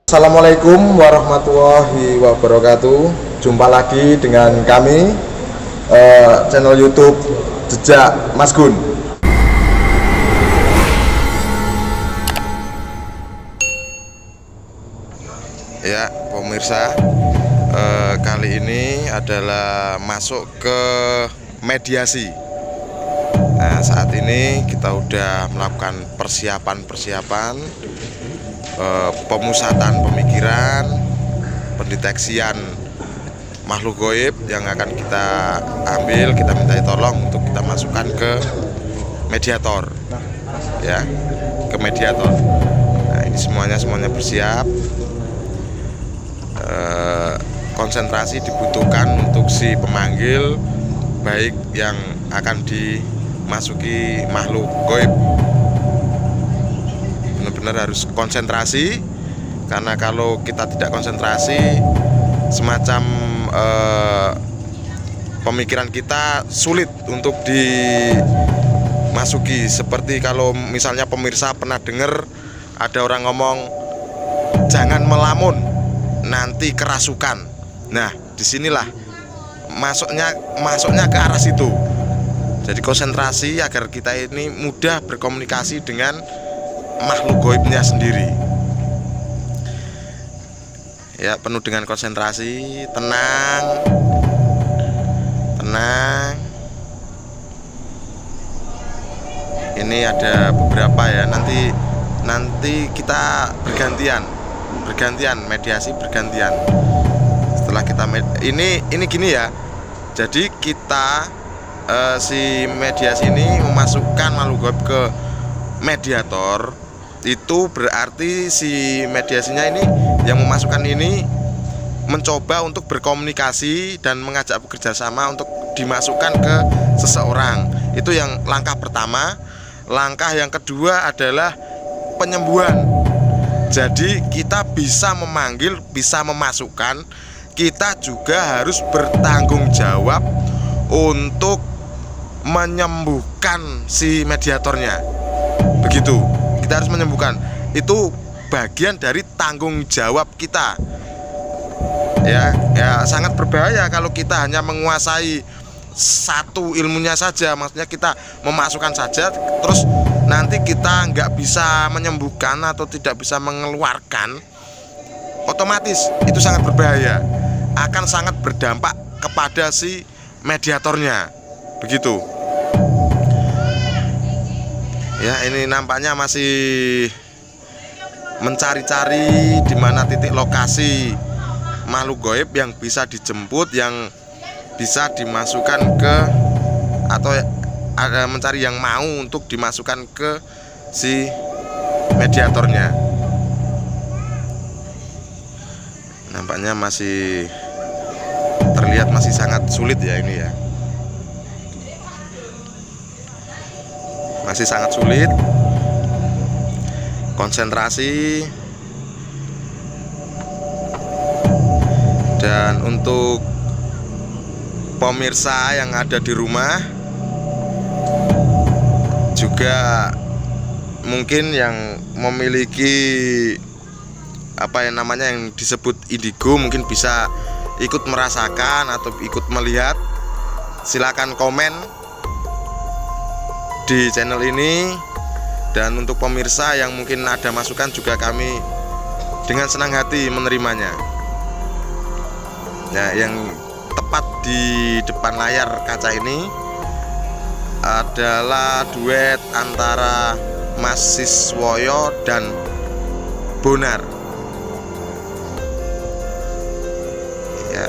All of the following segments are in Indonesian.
Assalamualaikum warahmatullahi wabarakatuh. Jumpa lagi dengan kami channel YouTube Jejak Mas Gun. Ya pemirsa, kali ini adalah masuk ke mediasi. Nah, saat ini kita udah melakukan persiapan pemusatan pemikiran, pendeteksian makhluk goib yang akan kita ambil, kita minta tolong untuk kita masukkan ke mediator, ya, ke mediator. Nah, ini semuanya bersiap. Konsentrasi dibutuhkan untuk si pemanggil, baik yang akan dimasuki makhluk goib. Benar-benar harus konsentrasi, karena kalau kita tidak konsentrasi, semacam pemikiran kita sulit untuk dimasuki. Seperti kalau misalnya pemirsa pernah dengar ada orang ngomong, jangan melamun, nanti kerasukan. Nah, disinilah masuknya ke arah situ. Jadi konsentrasi agar kita ini mudah berkomunikasi dengan makhluk goibnya sendiri. Ya, penuh dengan konsentrasi, tenang. Ini ada beberapa ya. Nanti kita bergantian mediasi bergantian. Setelah kita ini gini ya. Jadi kita si mediasi ini memasukkan makhluk goib ke mediator. Itu berarti si mediasinya ini yang memasukkan ini mencoba untuk berkomunikasi dan mengajak bekerja sama untuk dimasukkan ke seseorang. Itu yang langkah pertama. Langkah yang kedua adalah penyembuhan. Jadi kita bisa memanggil, bisa memasukkan, kita juga harus bertanggung jawab untuk menyembuhkan si mediatornya. Begitu, kita harus menyembuhkan. Itu bagian dari tanggung jawab kita. Ya, sangat berbahaya kalau kita hanya menguasai satu ilmunya saja. Maksudnya kita memasukkan saja, terus nanti kita nggak bisa menyembuhkan atau tidak bisa mengeluarkan, otomatis itu sangat berbahaya, akan sangat berdampak kepada si mediatornya. Begitu. Ya, ini nampaknya masih mencari-cari di mana titik lokasi makhluk goib yang bisa dijemput, yang bisa dimasukkan ke, atau ada mencari yang mau untuk dimasukkan ke si mediatornya. Nampaknya masih terlihat masih sangat sulit ya ini ya. Masih sangat sulit. Konsentrasi. Dan untuk pemirsa yang ada di rumah juga mungkin yang memiliki yang disebut indigo, mungkin bisa ikut merasakan atau ikut melihat. Silakan komen di channel ini. Dan untuk pemirsa yang mungkin ada masukan juga, kami dengan senang hati menerimanya. Nah, yang tepat di depan layar kaca ini adalah duet antara Mas Siswoyo dan Bonar. Ya.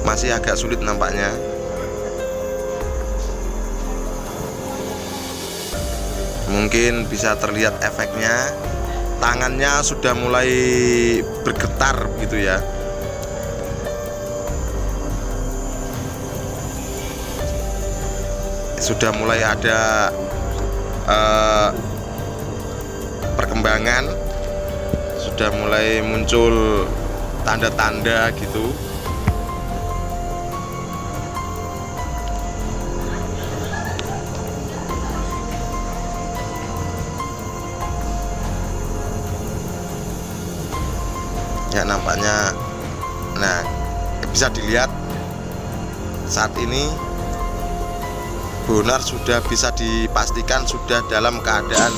Masih agak sulit nampaknya. Mungkin bisa terlihat efeknya. Tangannya sudah mulai bergetar gitu ya. Sudah mulai ada perkembangan, sudah mulai muncul tanda-tanda gitu. Ya nampaknya, nah bisa dilihat saat ini Bonar sudah bisa dipastikan sudah dalam keadaan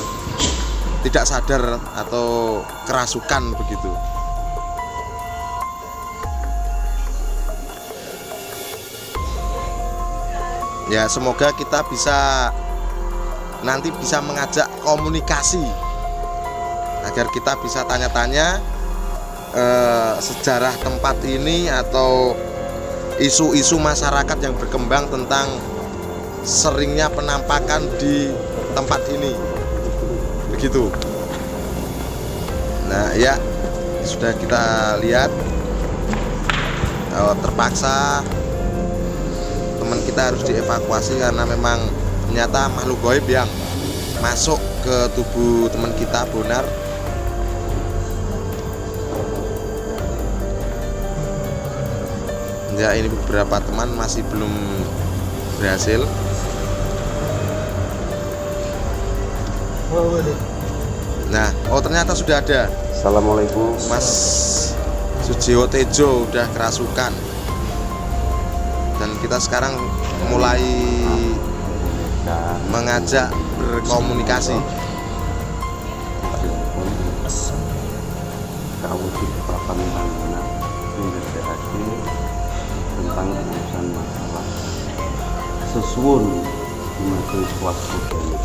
tidak sadar atau kerasukan begitu. Ya semoga kita nanti bisa mengajak komunikasi agar kita bisa tanya-tanya sejarah tempat ini atau isu-isu masyarakat yang berkembang tentang seringnya penampakan di tempat ini begitu. Nah ya sudah kita lihat terpaksa teman kita harus dievakuasi karena memang ternyata makhluk gaib yang masuk ke tubuh teman kita Bonar. Ya ini beberapa teman masih belum berhasil. Nah, ternyata sudah ada. Assalamualaikum. Mas Sujiwo Tejo udah kerasukan. Dan kita sekarang mulai mengajak berkomunikasi. Kawujud papan mana tentang urusan masalah sesuun di majelis waktu ini.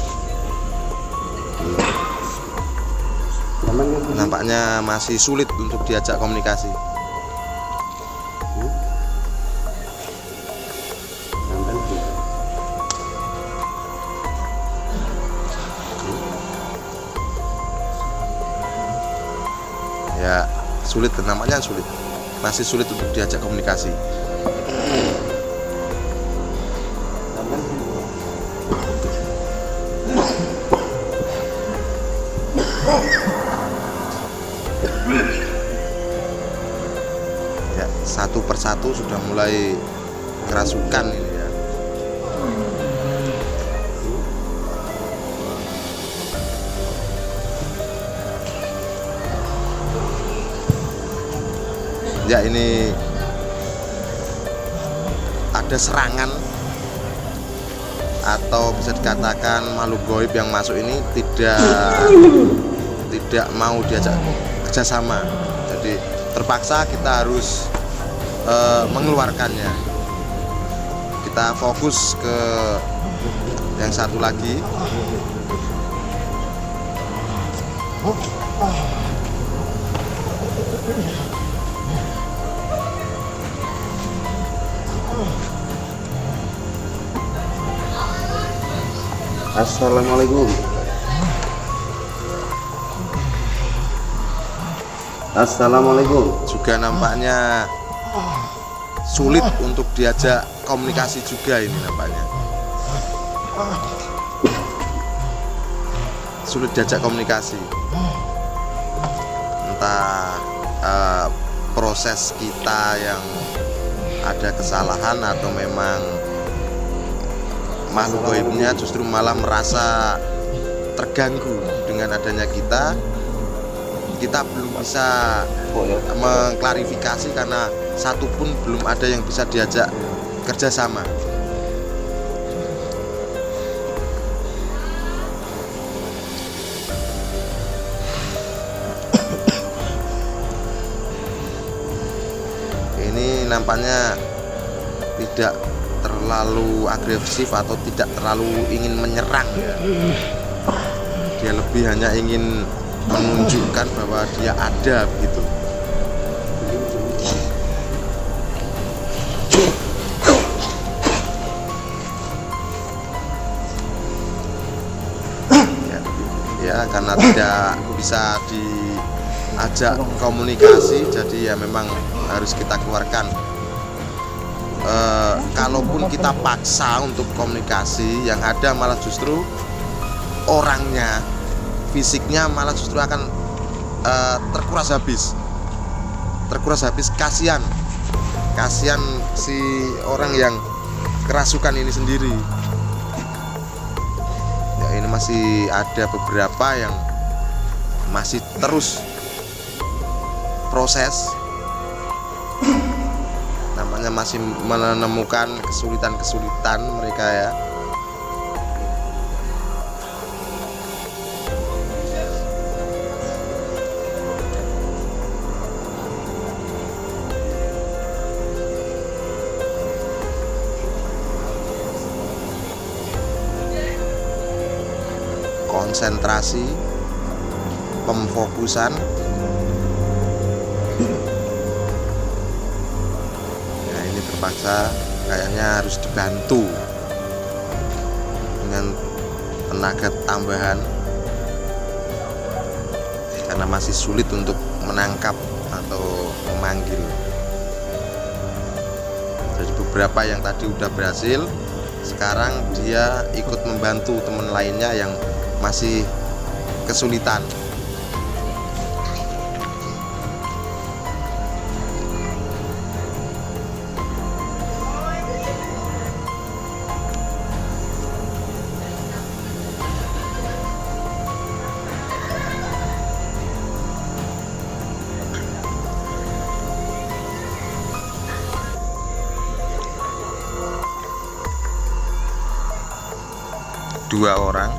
Nampaknya masih sulit untuk diajak komunikasi. Ya sulit, nampaknya sulit, masih sulit untuk diajak komunikasi. Ya, satu persatu sudah mulai kerasukan ini ya. Ya ini ada serangan atau bisa dikatakan makhluk gaib yang masuk ini tidak mau diajak kerjasama. Jadi terpaksa kita harus mengeluarkannya. Kita fokus ke yang satu lagi. Assalamualaikum. Assalamualaikum. Juga nampaknya sulit untuk diajak komunikasi juga ini nampaknya. Sulit diajak komunikasi. Entah proses kita yang ada kesalahan atau memang makhluk gaibnya justru malah merasa terganggu dengan adanya kita belum bisa mengklarifikasi karena satupun belum ada yang bisa diajak kerjasama. Ini nampaknya tidak terlalu agresif atau tidak terlalu ingin menyerang ya. Dia lebih hanya ingin menunjukkan bahwa dia ada begitu. Ya karena tidak bisa diajak komunikasi, jadi ya memang harus kita keluarkan. Kalaupun kita paksa untuk komunikasi, yang ada malah justru orangnya, fisiknya malah justru akan terkuras habis. Kasihan si orang yang kerasukan ini sendiri. Ya ini masih ada beberapa yang masih terus proses, namanya masih menemukan kesulitan mereka ya. Konsentrasi, pemfokusan. Nah, ini terpaksa kayaknya harus dibantu dengan tenaga tambahan karena masih sulit untuk menangkap atau memanggil. Jadi beberapa yang tadi udah berhasil, sekarang dia ikut membantu teman lainnya yang masih kesulitan. Dua orang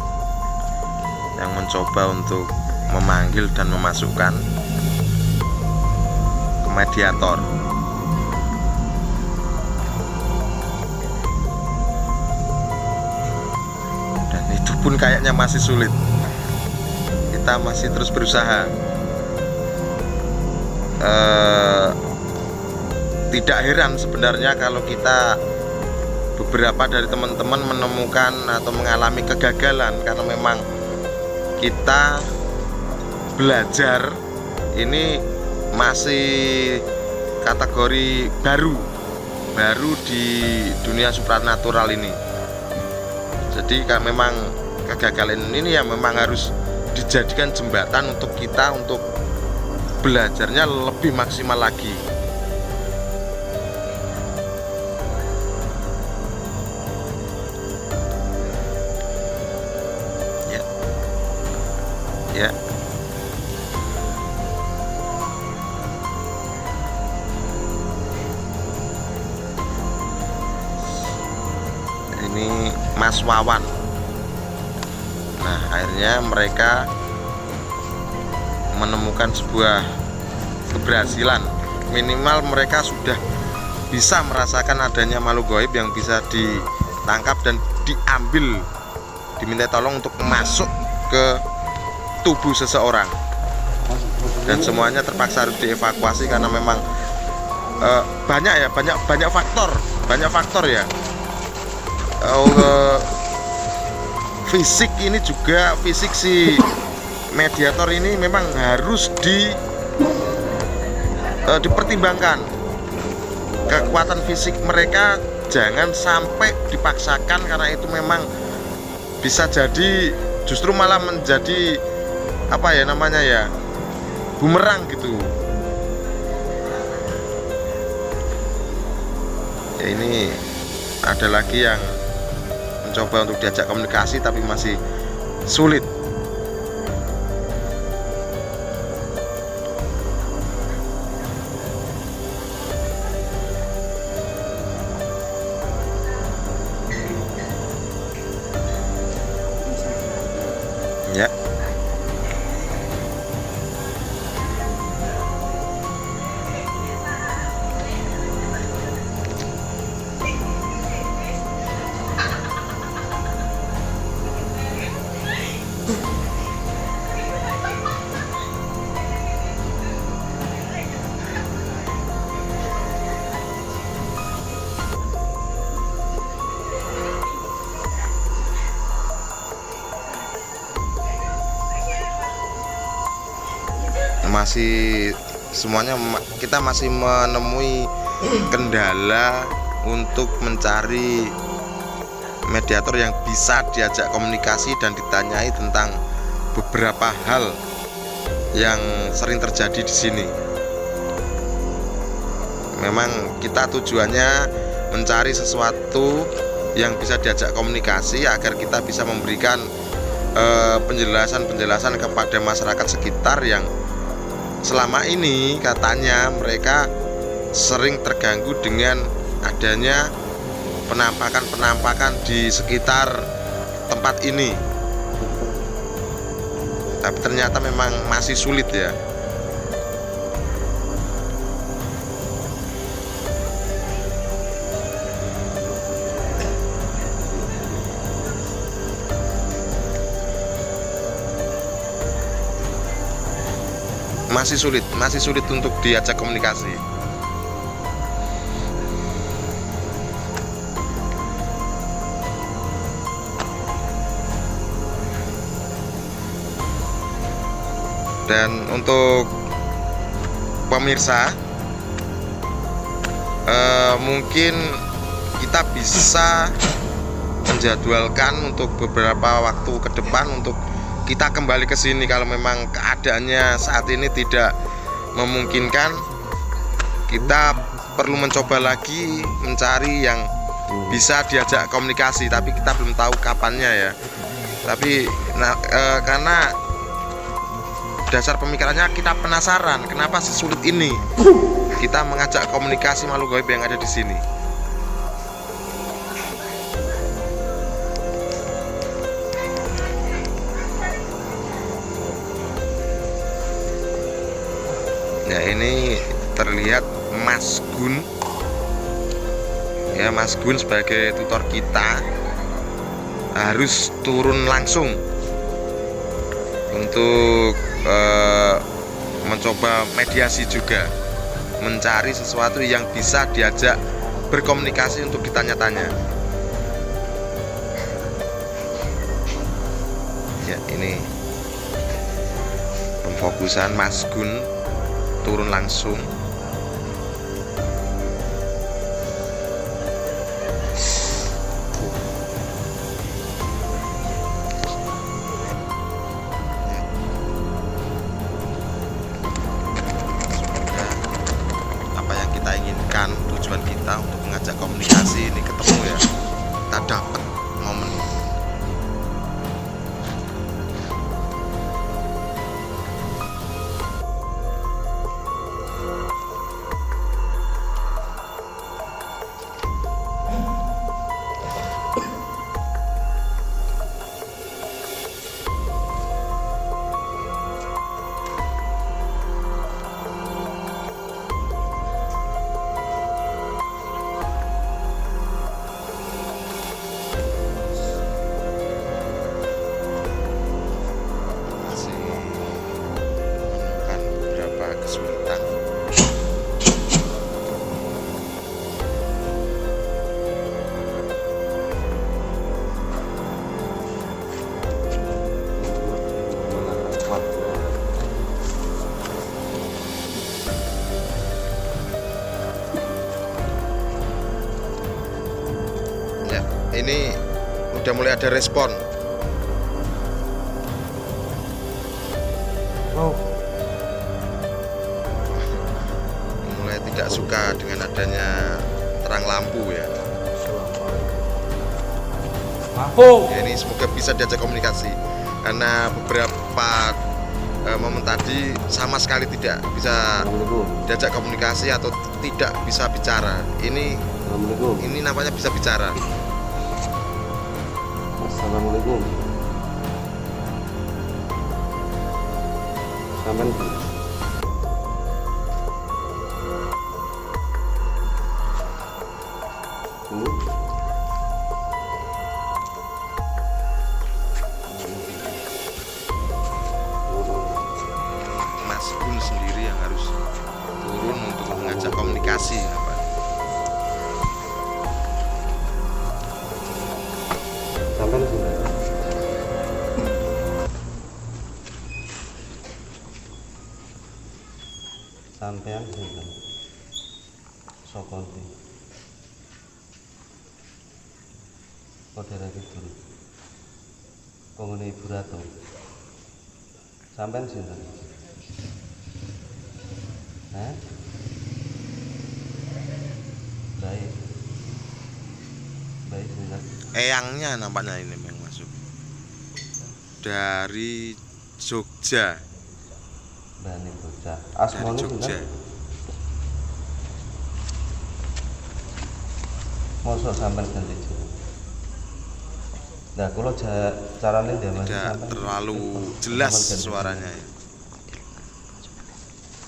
yang mencoba untuk memanggil dan memasukkan ke mediator. Dan itu pun kayaknya masih sulit. Kita masih terus berusaha. Tidak heran sebenarnya kalau kita beberapa dari teman-teman menemukan atau mengalami kegagalan karena memang kita belajar ini masih kategori baru di dunia supranatural ini. Jadi kan memang kegagalan ini ya memang harus dijadikan jembatan untuk kita untuk belajarnya lebih maksimal lagi. Ya. Ini Mas Wawan. Nah, akhirnya mereka menemukan sebuah keberhasilan. Minimal mereka sudah bisa merasakan adanya makhluk gaib yang bisa ditangkap dan diambil, diminta tolong untuk masuk ke tubuh seseorang, dan semuanya terpaksa harus dievakuasi karena memang banyak faktor ya. Fisik ini juga, fisik si mediator ini memang harus dipertimbangkan. Kekuatan fisik mereka jangan sampai dipaksakan karena itu memang bisa jadi justru malah menjadi apa ya namanya ya, bumerang gitu ya. Ini ada lagi yang mencoba untuk diajak komunikasi tapi masih sulit. Ya. Masih semuanya kita masih menemui kendala untuk mencari mediator yang bisa diajak komunikasi dan ditanyai tentang beberapa hal yang sering terjadi di sini. Memang kita tujuannya mencari sesuatu yang bisa diajak komunikasi agar kita bisa memberikan penjelasan kepada masyarakat sekitar yang selama ini katanya mereka sering terganggu dengan adanya penampakan di sekitar tempat ini. Tapi ternyata memang masih sulit ya. Masih sulit untuk diajak komunikasi. Dan untuk pemirsa, mungkin kita bisa menjadwalkan untuk beberapa waktu ke depan untuk kita kembali ke sini kalau memang keadaannya saat ini tidak memungkinkan. Kita perlu mencoba lagi mencari yang bisa diajak komunikasi, tapi kita belum tahu kapannya ya. Tapi karena dasar pemikirannya kita penasaran kenapa sesulit ini kita mengajak komunikasi makhluk gaib yang ada di sini. Nah, ini terlihat Mas Gun ya, Mas Gun sebagai tutor kita harus turun langsung untuk mencoba mediasi juga, mencari sesuatu yang bisa diajak berkomunikasi untuk ditanya-tanya. Ya, ini pemfokusan Mas Gun turun langsung. Tujuan kita untuk mengajak komunikasi ini ketemu ya, kita dapat momen. Kesulitan. Ya, ini udah mulai ada respon. Tidak suka dengan adanya terang lampu ya. Ya, ini semoga bisa diajak komunikasi karena beberapa momen tadi sama sekali tidak bisa diajak komunikasi atau tidak bisa bicara. Ini nampaknya bisa bicara. Assalamualaikum. Sampai Mas Gun sendiri yang harus turun untuk mengajak komunikasi. sampean sinten Sokonti Kodera Kidul Penghuni Ibu Ratu. Sampean sinten? Baik sinten? Eyangnya nampaknya ini yang masuk dari Jogja. Bani bocah. dari Asmane Jogja. sinten? Mosok sampean ganti jeneng. Nah, kula carane ndemasi Tidak sampean terlalu jelas suaranya ya.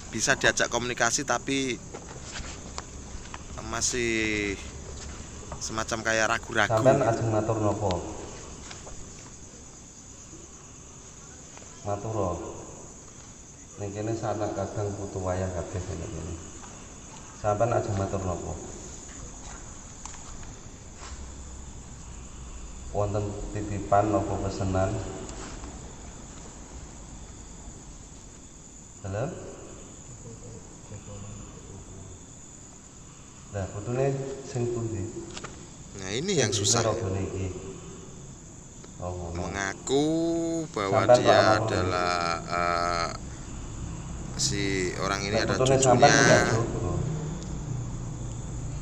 Bisa diajak komunikasi tapi masih semacam kayak ragu-ragu. Sampean ajeng matur napa? Matur. Ning kene sanak kadang putu wayang kabeh kene kene. Sampean ajeng matur napa? Wonten titipan napa pesenan? Halo? Nah, putune sing pundi? Nah ini yang susah ya. Rodone iki. Oh, ngono. Mengaku bahwa Sampean dia Pak Amar. adalah si orang ini Nah, ada putune sampean cucunya. punya jogo.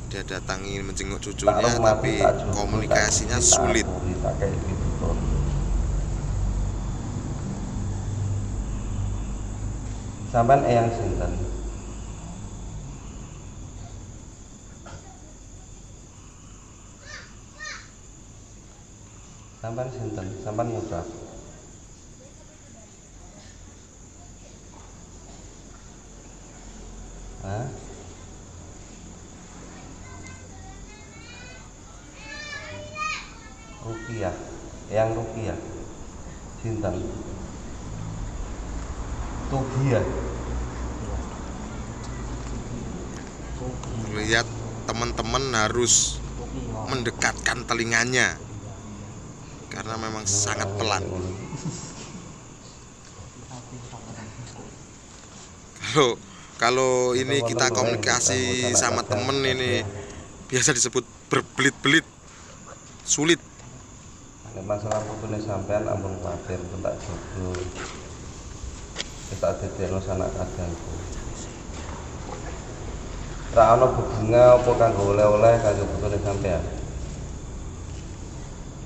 Dia datang ingin menjenguk Tak cucunya rumati, tapi tak jogo, komunikasinya tak sulit. aturi, tak kei pitutur. Sampean eyang sinten? Sampean sinten? Sampean ngucap. Hah? Rupiah, eyang Rupiah. Sinten? Tugiah. Lihat teman-teman harus mendekatkan telinganya karena memang sangat pelan. Kalau ini kita komunikasi sama temen ini biasa disebut berbelit-belit, sulit. Nek masalah putune sampean ampun kuwatir pun tak jogo. Wis tak dedekno sanak kadangku. Ra ana bebunga apa kanggo oleh-oleh kanggo putune sampean.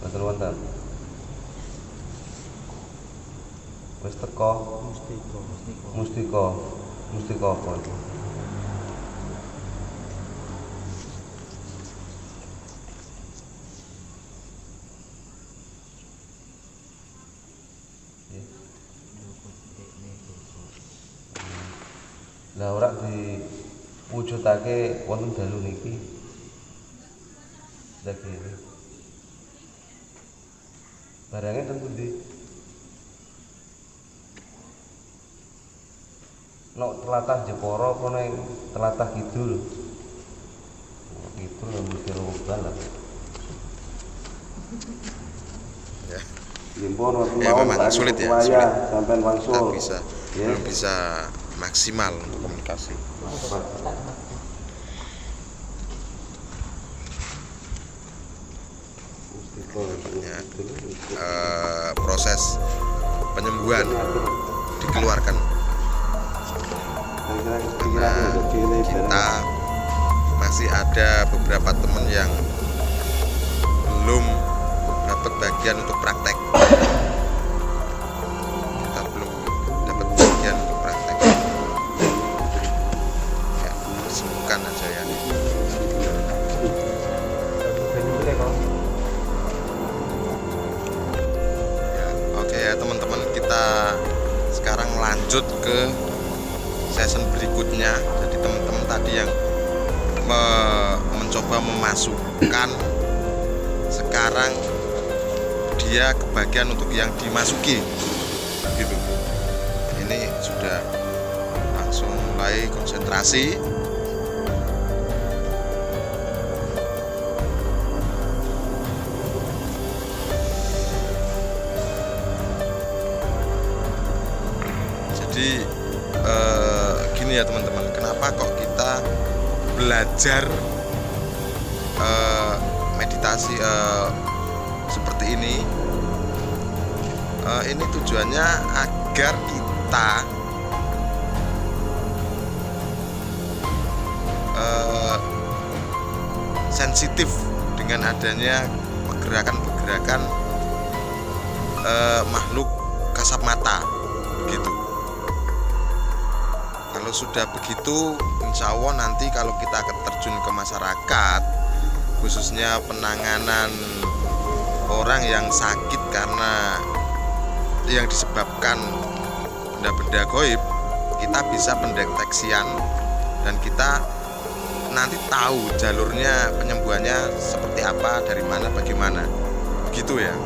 Betul wonten. Wis teko Mustika apa itu? Lah ora diwujudake wonten dalu niki. Lagi ini. Barangnya ten pundi? Nok telatah Jepara apa ning telatah kidul? Kidul mesti roban lah. Ya, Limpun waktu ya memang sulit ya, sulit. Sampean wangsul. Belum bisa maksimal untuk komunikasi. Ya, proses penyembuhan dikeluarkan karena kita masih ada beberapa teman yang belum dapat bagian untuk praktek. Kita belum dapat bagian untuk praktek. Ya, sembuhkan aja ya. Ya, oke ya teman-teman, kita sekarang lanjut ke season berikutnya. Jadi teman-teman tadi yang mencoba memasukkan, sekarang dia kebagian untuk yang dimasuki gitu. Ini sudah langsung mulai konsentrasi. Jadi gini ya teman-teman, kenapa kok kita belajar meditasi seperti ini? Ini tujuannya agar kita sensitif dengan adanya pergerakan-pergerakan makhluk kasat mata gitu. sudah begitu, insya Allah nanti kalau kita terjun ke masyarakat, khususnya penanganan orang yang sakit karena yang disebabkan benda-benda gaib, kita bisa pendeteksian dan kita nanti tahu jalurnya penyembuhannya seperti apa, dari mana, bagaimana, begitu ya.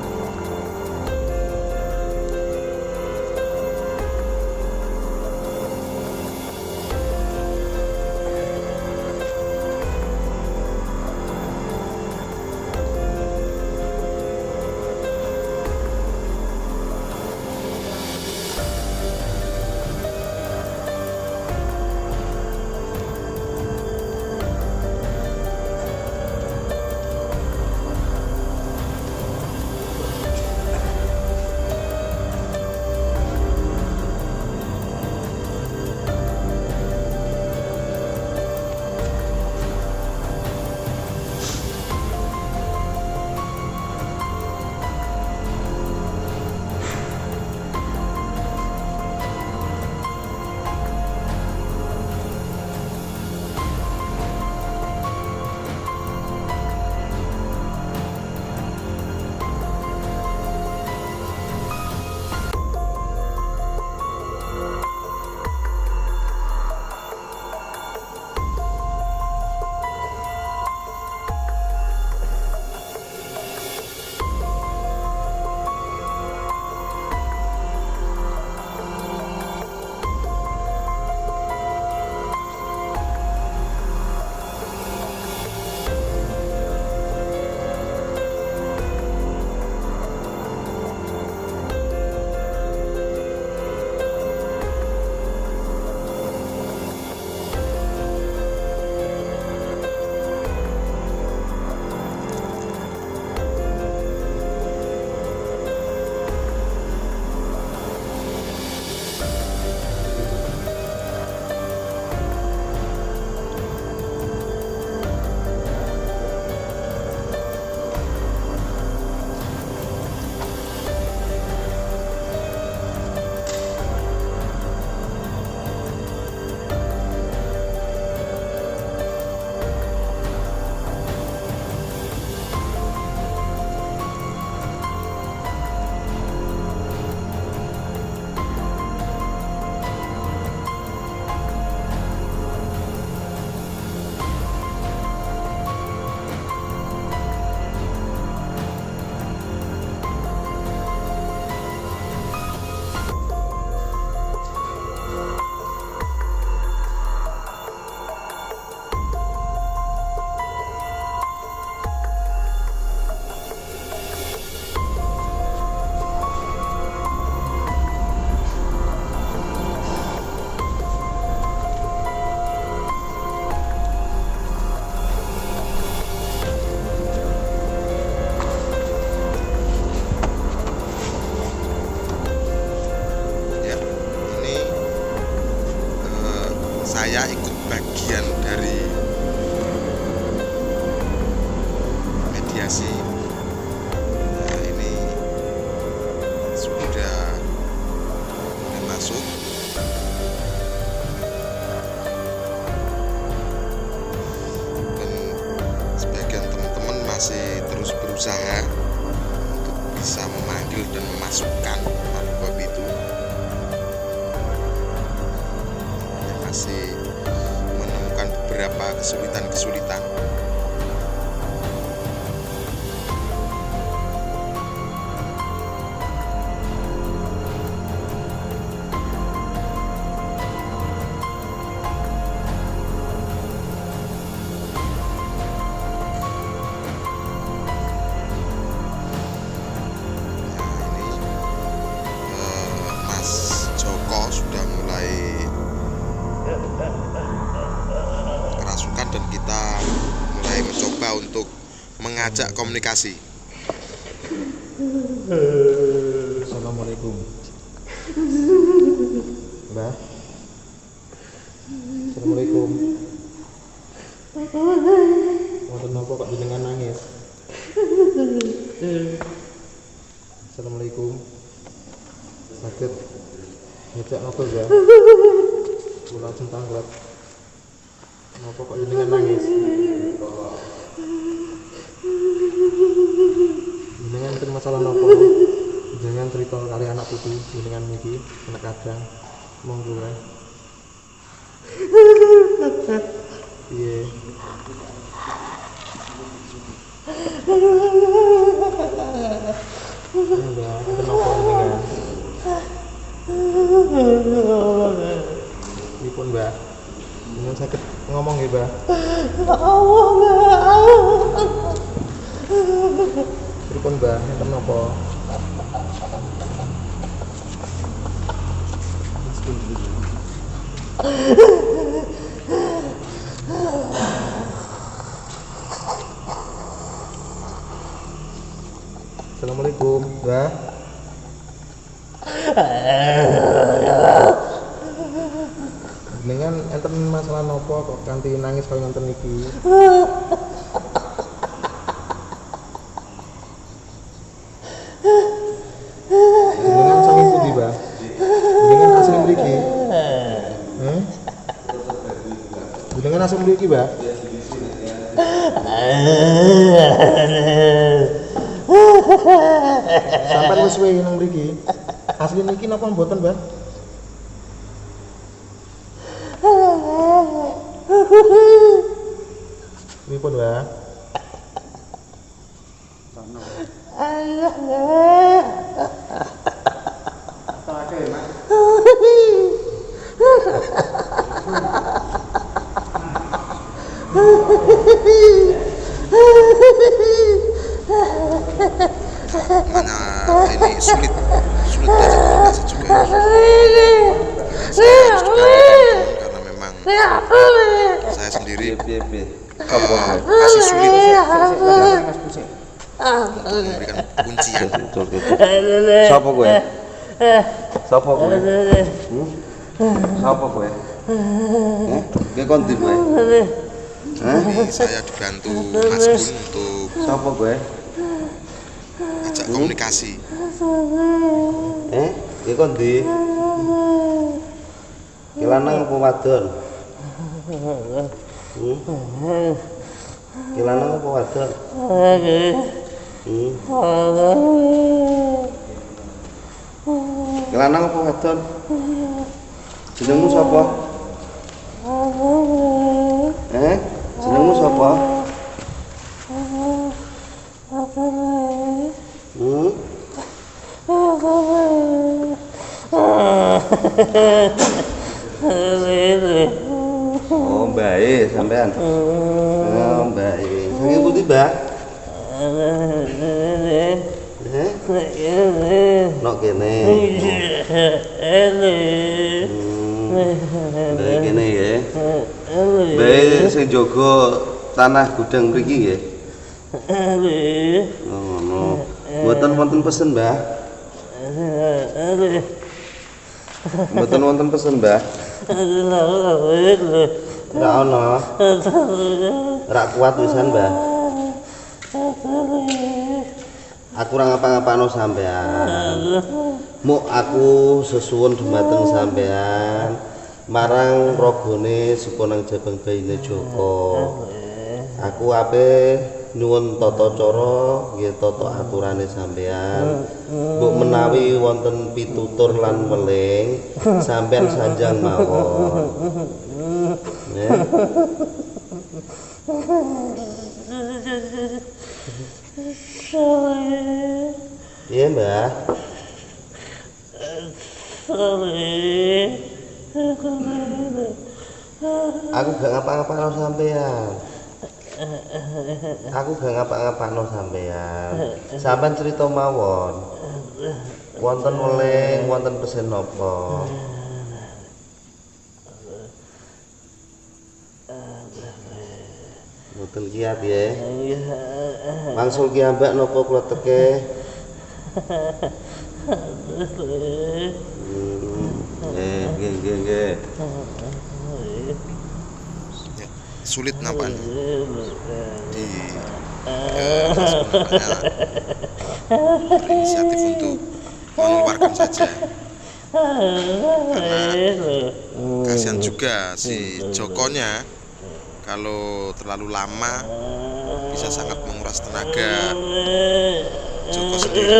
Saya ikut bagian dari mediasi. Nah, ini sudah mulai masuk. Dan sebagian teman-teman masih terus berusaha untuk bisa memanggil dan memasukkan makhluk gaib itu. Masih menemukan beberapa kesulitan-kesulitan. Dan kita mulai mencoba untuk mengajak komunikasi. Assalamualaikum, Mbah. Assalamualaikum. Wonten napa kok jenengan nangis? Assalamualaikum. Sakit. Ngecek napa, Mbah? Kula centang klat. Napa kok jenengan nangis? Jenengan enten masalah napa? Jenengan cerita kali anak putu jenengan niki anak kadang monggo wae. Piye? Enggak, kenapa jenengan? Dipun Mbah. Jenengan sakit ngomong nggih, Mbah. Dipun Mbah, enten napa? Assalamualaikum, Mbah. Dengan enten masalah nopo kok kanthi nangis kaya ngoten niki? Dengan saking pundi, Mbah? Dengan asli mriki. Dengan asli mriki, Mbah? Sampai wis suwe nang mriki. Asli niki napa mboten, Mbah? Pripun, Mbah? Makanya ini sulit belajar komunikasi juga. Saya harus juga karena memang saya sendiri masih sulit untuk memberikan kuncian. Sapa kowe? Sapa kowe? Sapa kowe? Ki kon ndi kowe? Ini saya dibantu Mas Gun untuk Sapa kowe? ajak komunikasi. Ki kon ndi? Ki lanang apa wadon? Ki lanang apa wadon? Ki lanang apa wadon? Jenengmu sapa? Jenengmu sapa? Oh, baik sampean. Oh, baik. Saking pundi, Mbak? Nok kene. Baik kene ya. Baik sing jaga tanah gudang mriki nggih. Oh, ngono. Mboten wonten pesen, Mbah. Mboten wonten pesen, Mbah. Ora ono. Ora kuat pisan, Mbah. Aku ora ngapa-ngapano sampean. Muk aku sesuwun dumateng sampean marang ragane suka nang jabang bayine Joko. Aku ape nyuwun tata cara nggih tata aturane sampean. Mbok menawi wonten pitutur lan weling sampean sanjang mawon. Nggih. Iya, Mbah. Aku gak ngapa-ngapano sampean. Aku gak ngapa-ngapano sampean. Sampean cerita mawon. Wonten weling, wonten pesen napa? Mboten kiat ya. Mangsul ki ambek napa kula teke? Nggih. Sulit nampaknya di berinisiatif untuk mengeluarkan saja karena kasihan juga si Jokonya, kalau terlalu lama bisa sangat menguras tenaga Joko sendiri.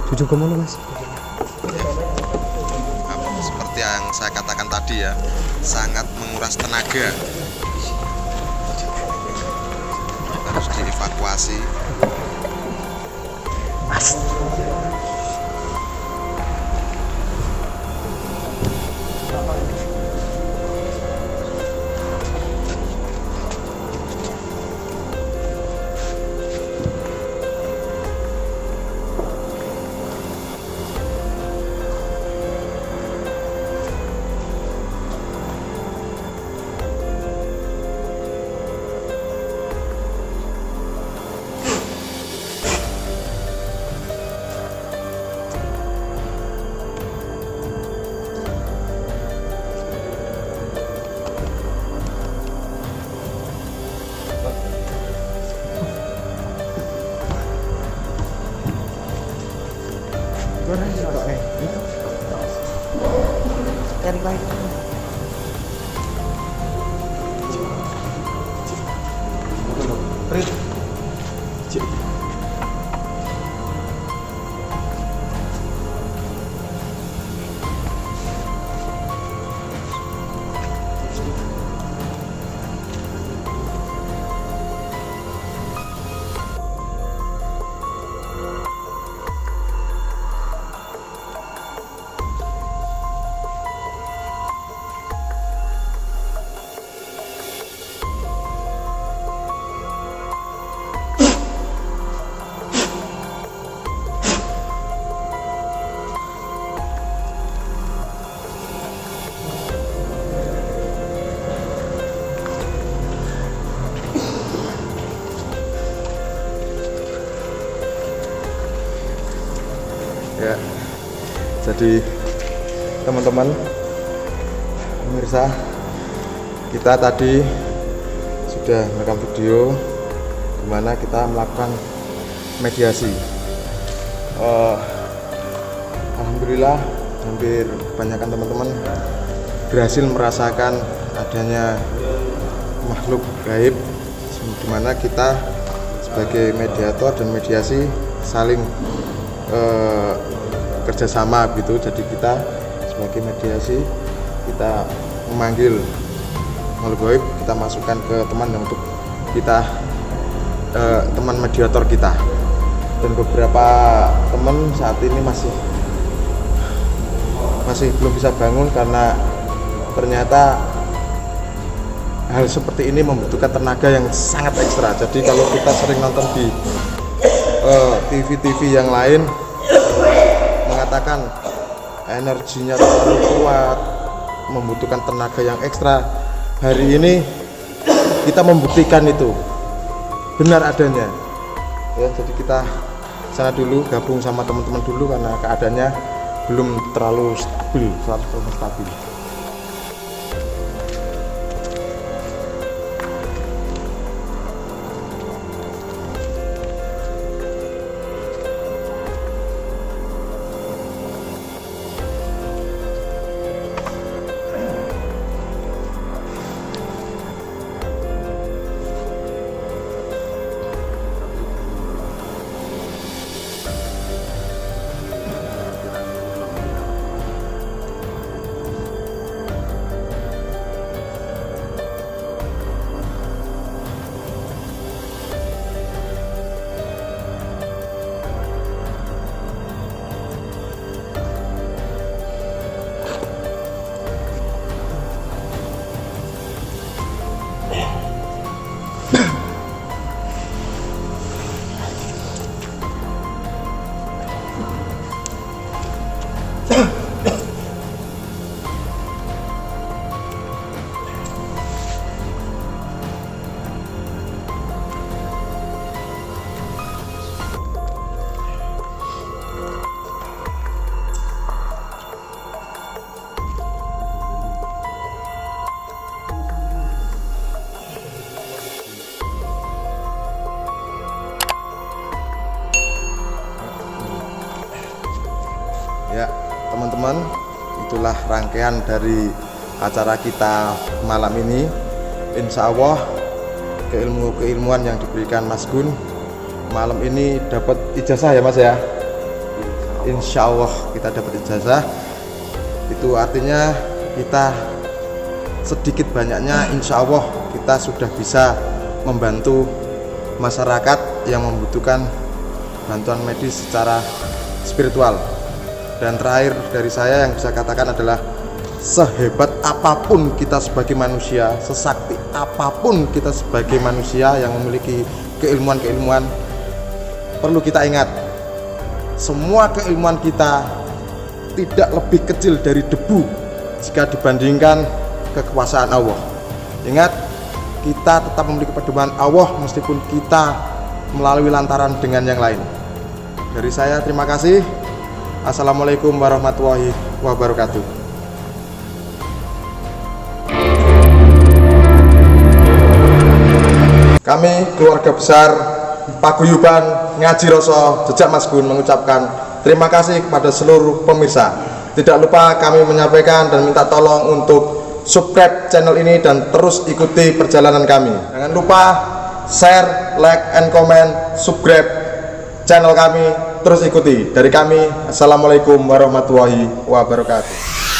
Tujuh kemana mas? Seperti yang saya katakan tadi ya, sangat menguras tenaga. Harus dievakuasi. Ya, jadi teman-teman pemirsa, kita tadi sudah merekam video dimana kita melakukan mediasi. Alhamdulillah hampir kebanyakan teman-teman berhasil merasakan adanya makhluk gaib, dimana kita sebagai mediator dan mediasi saling kerjasama gitu. Jadi kita sebagai mediasi, kita memanggil makhluk gaib, kita masukkan ke teman yang untuk kita teman mediator kita. Dan beberapa teman saat ini masih belum bisa bangun karena ternyata hal seperti ini membutuhkan tenaga yang sangat ekstra. Jadi kalau kita sering nonton di TV-TV yang lain mengatakan energinya terlalu kuat, membutuhkan tenaga yang ekstra, hari ini kita membuktikan itu benar adanya ya. Jadi kita sana dulu, gabung sama teman-teman dulu karena keadaannya belum terlalu stabil, 100% stabil. teman-teman, itulah rangkaian dari acara kita malam ini. Insya Allah keilmuan yang diberikan Mas Gun malam ini dapat ijazah ya Mas ya. Insya Allah kita dapat ijazah. Itu artinya kita sedikit banyaknya insya Allah kita sudah bisa membantu masyarakat yang membutuhkan bantuan medis secara spiritual. Dan terakhir dari saya yang bisa katakan adalah sehebat apapun kita sebagai manusia, sesakti apapun kita sebagai manusia yang memiliki keilmuan-keilmuan, perlu kita ingat, semua keilmuan kita tidak lebih kecil dari debu jika dibandingkan kekuasaan Allah. Ingat, kita tetap memiliki pedoman Allah meskipun kita melalui lantaran dengan yang lain. Dari saya terima kasih. Assalamualaikum warahmatullahi wabarakatuh. Kami keluarga besar Paguyuban Ngaji Roso Jejak Mas Gun mengucapkan terima kasih kepada seluruh pemirsa. Tidak lupa kami menyampaikan dan minta tolong untuk subscribe channel ini dan terus ikuti perjalanan kami. Jangan lupa share, like, and comment, subscribe channel kami, terus ikuti. Dari kami, assalamualaikum warahmatullahi wabarakatuh.